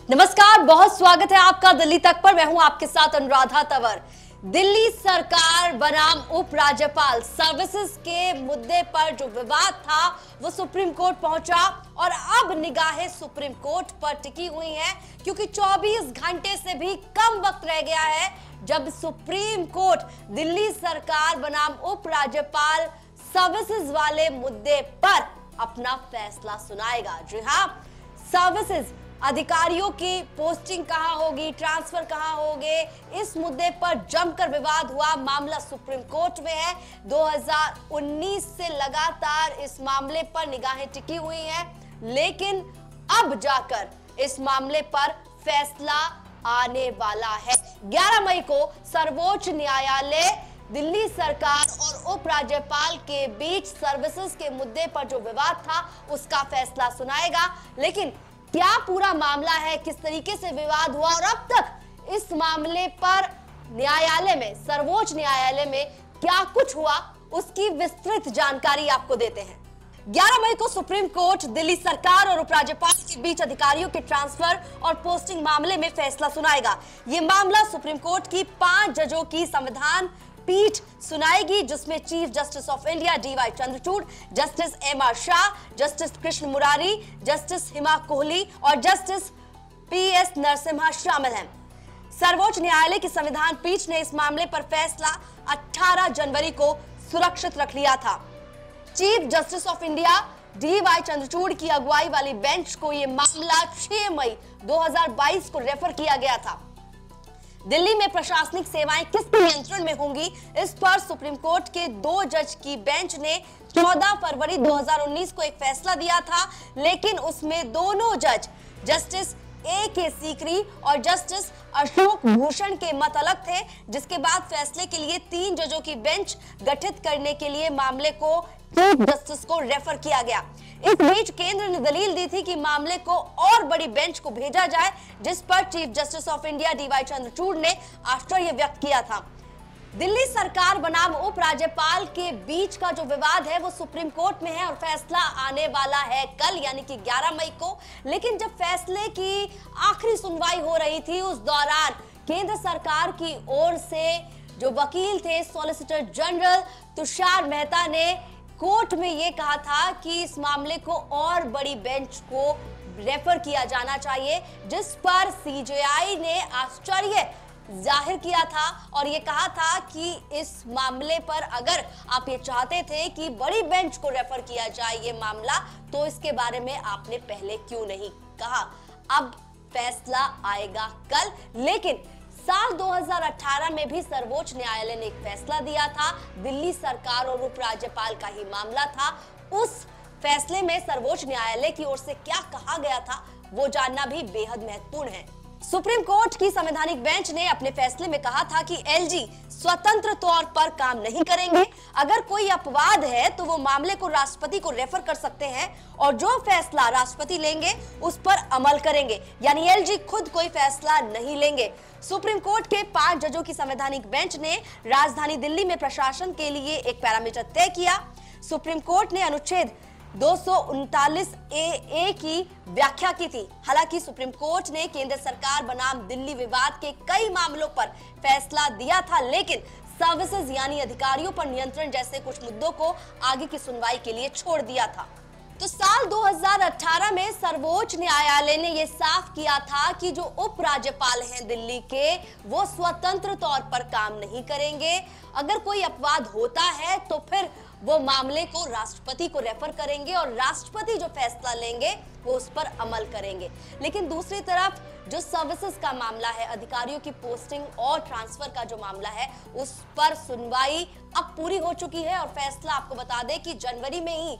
नमस्कार, बहुत स्वागत है आपका दिल्ली तक पर। मैं हूं आपके साथ अनुराधा तंवर। दिल्ली सरकार बनाम उपराज्यपाल सर्विसेज के मुद्दे पर जो विवाद था वो सुप्रीम कोर्ट पहुंचा और अब निगाहें सुप्रीम कोर्ट पर टिकी हुई हैं, क्योंकि 24 घंटे से भी कम वक्त रह गया है जब सुप्रीम कोर्ट दिल्ली सरकार बनाम उपराज्यपाल सर्विसेज वाले मुद्दे पर अपना फैसला सुनाएगा। जी हां, सर्विसेज अधिकारियों की पोस्टिंग कहां होगी, ट्रांसफर कहां होंगे, इस मुद्दे पर जमकर विवाद हुआ। मामला सुप्रीम कोर्ट में है। 2019 से लगातार इस मामले पर निगाहें टिकी हुई हैं, लेकिन अब जाकर इस मामले पर फैसला आने वाला है। 11 मई को सर्वोच्च न्यायालय दिल्ली सरकार और उपराज्यपाल के बीच सर्विसेज के मुद्दे पर जो विवाद था उसका फैसला सुनाएगा। लेकिन क्या पूरा मामला है, किस तरीके से विवाद हुआ और अब तक इस मामले पर न्यायालय में, सर्वोच्च न्यायालय में क्या कुछ हुआ, उसकी विस्तृत जानकारी आपको देते हैं। 11 मई को सुप्रीम कोर्ट दिल्ली सरकार और उपराज्यपाल के बीच अधिकारियों के ट्रांसफर और पोस्टिंग मामले में फैसला सुनाएगा। यह मामला सुप्रीम कोर्ट की 5 जजों की संविधान पीठ सुनाएगी, जिसमें chief justice of India DY Chandrachud, justice MR Shah, justice Krishna Murari, justice Hima Kohli और जस्टिस PS नरसिम्हा शामिल हैं। सर्वोच्च न्यायालय की संविधान पीठ ने इस मामले पर फैसला 18 जनवरी को सुरक्षित रख लिया था। Chief justice of India DY Chandrachud की अगुवाई वाली बेंच को यह मामला 6 मई 2022 को रेफर किया गया था। दिल्ली में प्रशासनिक सेवाएं किसके नियंत्रण में होंगी, इस पर सुप्रीम कोर्ट के 2 जज की बेंच ने 14 फरवरी 2019 को एक फैसला दिया था, लेकिन उसमें दोनों जज जस्टिस AK सीकरी और जस्टिस अशोक भूषण के मत अलग थे, जिसके बाद फैसले के लिए 3 जजों की बेंच गठित करने के लिए मामले को चीफ जस्टिस को रेफर किया गया। इस बीच केंद्र ने दलील दी थी कि मामले को और बड़ी बेंच को भेजा जाए, जिस पर chief justice of India DY Chandrachud ने आश्चर्य व्यक्त किया था। दिल्ली सरकार बनाम उपराज्यपाल के बीच का जो विवाद है वो सुप्रीम कोर्ट में है और फैसला आने वाला है कल, यानी कि 11 मई को। लेकिन जब फैसले की आखिरी सुनवाई हो रही थी, उस दौरान केंद्र सरकार की ओर से जो वकील थे, सॉलिसिटर जनरल तुषार मेहता ने कोर्ट में यह कहा था कि इस मामले को और बड़ी बेंच को रेफर किया जाना चाहिए, जिस पर CJI ने आश्चर्य जाहिर किया था और ये कहा था कि इस मामले पर अगर आप ये चाहते थे कि बड़ी बेंच को रेफर किया जाए ये मामला, तो इसके बारे में आपने पहले क्यों नहीं कहा। अब फैसला आएगा कल। लेकिन साल 2018 में भी सर्वोच्च न्यायालय ने एक फैसला दिया था, दिल्ली सरकार और उपराज्यपाल का ही मामला था। उस फैसले में सर्वोच्च न्यायालय की ओर से क्या कहा गया था वो जानना भी बेहद महत्वपूर्ण है। सुप्रीम कोर्ट की संवैधानिक बेंच ने अपने फैसले में कहा था कि LG स्वतंत्र तौर पर काम नहीं करेंगे। अगर कोई अपवाद है तो वो मामले को राष्ट्रपति को रेफर कर सकते हैं और जो फैसला राष्ट्रपति लेंगे उस पर अमल करेंगे, यानी LG खुद कोई फैसला नहीं लेंगे। सुप्रीम कोर्ट के 5 जजों की संवैधानिक बेंच ने राजधानी दिल्ली में प्रशासन के लिए एक पैरामीटर तय किया। सुप्रीम कोर्ट ने अनुच्छेद 239A की व्याख्या की थी। हालांकि सुप्रीम कोर्ट ने केंद्र सरकार बनाम दिल्ली विवाद के कई मामलों पर फैसला दिया था, लेकिन सर्विसेज यानी अधिकारियों पर नियंत्रण जैसे कुछ मुद्दों को आगे की सुनवाई के लिए छोड़ दिया था। तो साल 2018 में सर्वोच्च न्यायालय ने यह साफ किया था कि जो उपराज्यपाल हैं दिल्ली के, वो स्वतंत्र तौर पर काम नहीं करेंगे। अगर कोई अपवाद होता है तो फिर वो मामले को राष्ट्रपति को रेफर करेंगे और राष्ट्रपति जो फैसला लेंगे वो उस पर अमल करेंगे। लेकिन दूसरी तरफ जो सर्विसेज का मामला है, अधिकारियों की पोस्टिंग और ट्रांसफर का जो मामला है, उस पर सुनवाई अब पूरी हो चुकी है और फैसला आपको बता दें कि जनवरी में ही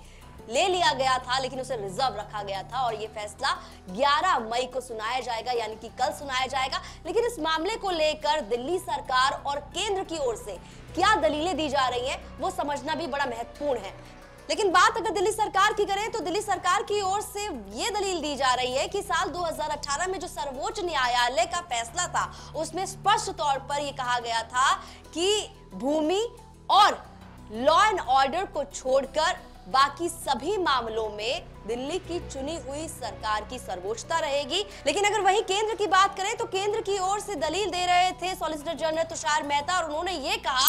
ले लिया गया था, लेकिन उसे रिजर्व रखा गया था और ये फैसला 11 मई को सुनाया जाएगा, यानी कि कल सुनाया जाएगा। लेकिन इस मामले को लेकर दिल्ली सरकार और केंद्र की ओर से क्या दलीलें दी जा रही हैं वो समझना भी बड़ा महत्वपूर्ण है। लेकिन बात अगर दिल्ली सरकार की करें तो दिल्ली सरकार की ओर से ये दलील दी जा रही है कि साल 2018 में जो सर्वोच्च न्यायालय का फैसला था उसमें स्पष्ट तौर पर यह कहा गया था कि भूमि और लॉ एंड ऑर्डर को छोड़कर बाकी सभी मामलों में दिल्ली की चुनी हुई सरकार की सर्वोच्चता रहेगी। लेकिन अगर वहीं केंद्र की बात करें तो केंद्र की ओर से दलील दे रहे थे सॉलिसिटर जनरल तुषार मेहता, और उन्होंने ये कहा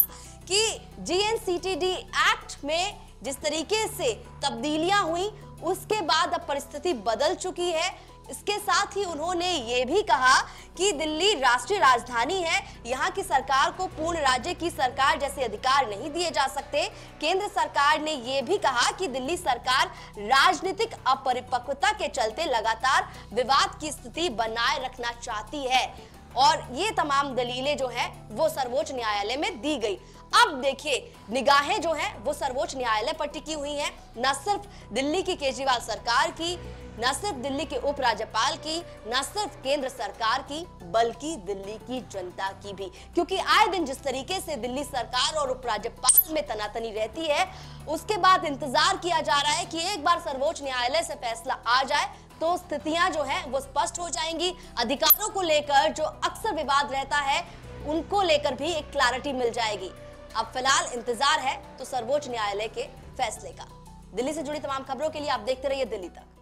कि जीएनसीटीडी एक्ट में जिस तरीके से तब्दीलियां हुई उसके बाद अब परिस्थिति बदल चुकी है। इसके साथ ही उन्होंने ये भी कहा कि दिल्ली राष्ट्रीय राजधानी है, यहाँ की सरकार को पूर्ण राज्य की सरकार जैसे अधिकार नहीं दिए जा सकते। केंद्र सरकार ने ये भी कहा कि दिल्ली सरकार राजनीतिक अपरिपक्वता के चलते लगातार विवाद की स्थिति बनाए रखना चाहती है, और ये तमाम दलीलें जो हैं वो सर्वोच्च न्यायालय में दी गई। अब देखिए, निगाहें जो हैं वो सर्वोच्च न्यायालय पर टिकी हुई हैं, न सिर्फ दिल्ली की केजरीवाल सरकार की, न सिर्फ दिल्ली के उपराज्यपाल की, न सिर्फ केंद्र सरकार की, बल्कि दिल्ली की जनता की भी। क्योंकि आए दिन जिस तरीके से दिल्ली सरकार और उपराज्यपाल में तनातनी रहती है, उसके बाद इंतजार किया जा रहा है कि एक बार सर्वोच्च न्यायालय से फैसला आ जाए तो स्थितियां जो है वो स्पष्ट हो जाएंगी। अधिकारों को लेकर जो अक्सर विवाद रहता है उनको लेकर भी एक क्लैरिटी मिल जाएगी। अब फिलहाल इंतजार है तो सर्वोच्च न्यायालय के फैसले का। दिल्ली से जुड़ी तमाम खबरों के लिए आप देखते रहिए दिल्ली तक।